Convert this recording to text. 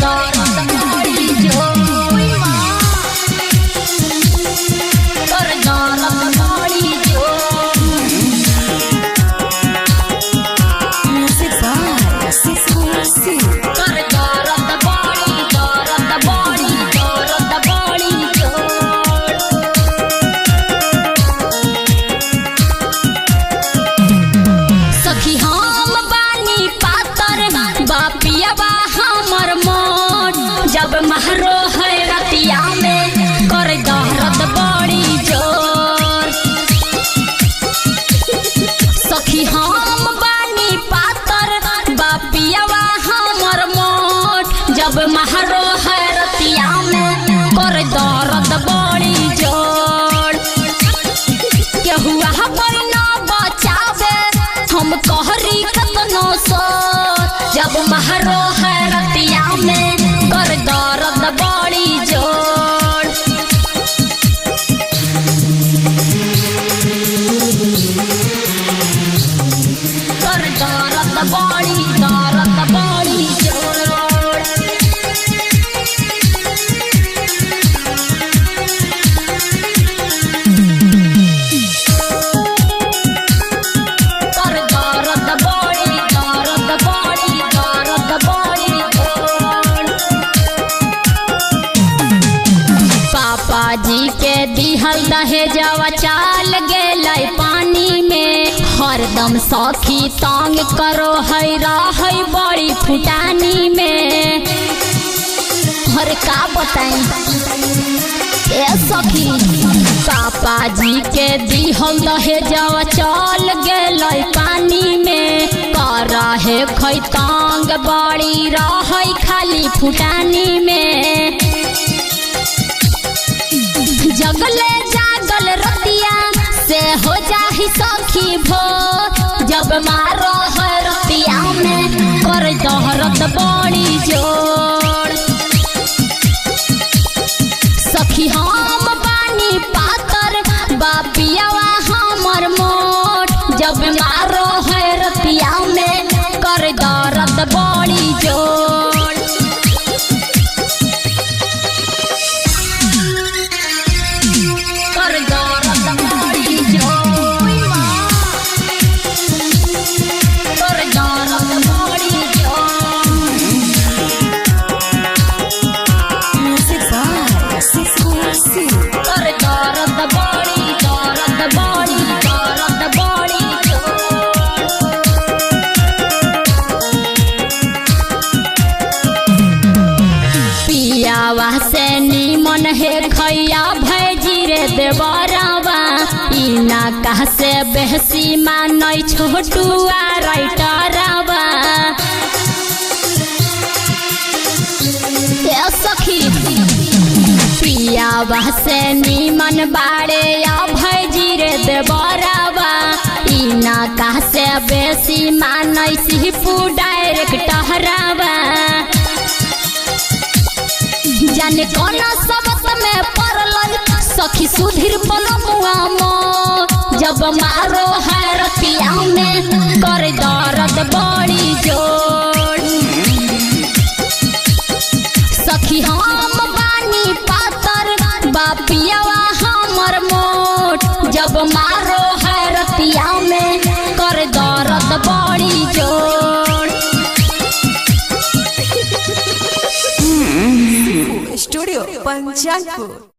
कर दर्द बड़ी जोई माँ कर दर्द बड़ी जब महरो है रतिया में कर दर्द बड़ी जोर। सखी हम बानी पातर बापियावा हमर मोट जब महरो है रतिया में कर दर्द बड़ी जोर। केहुआ कोई ना बचावे हम कहरी कतनो सो जब महरो है रतिया में कर दर्द बड़ी जोर। कर दर्द बड़ी जोर। कर दर्द बड़ी जी के दिहल दहेजवा चाल गेलै पानी में हरदम सखी तंग करो है रहै बड़ी फुटानी में। हर का बताई ए सखी पापा जी के दिहल दहेजवा चल गेलै पानी में करहे खै तंग बड़ी रहै खाली फुटानी में। जगले जागल रतिया से हो जाही सखी भोर जब मारो है रतिया में कर दर्द बड़ी जोर। सखी हम बानी पातर बापियावा हमर मोट जब मारो है रतिया में कर दर्द बड़ी जोर। से नीमन है खैया भैजी रे देवरवा इना कह से बेहसी मानै छोटुआ राइटरवा। ए सखी पियावा से नीमन बाड़े या भैजी रे देवरवा इना कह से बेसी मानै सिपू डायरेक्टरवा। जाने कौन सबत में पड़ल सखी सुधीर पलमुआ मो जब मारो है रतिया में कर दर्द बड़ी जोर। सखी हम बानी पातर बापियावा हमर मोट जब मारो है रतिया में कर दर्द बड़ी जोर। स्टूडियो पंचायत।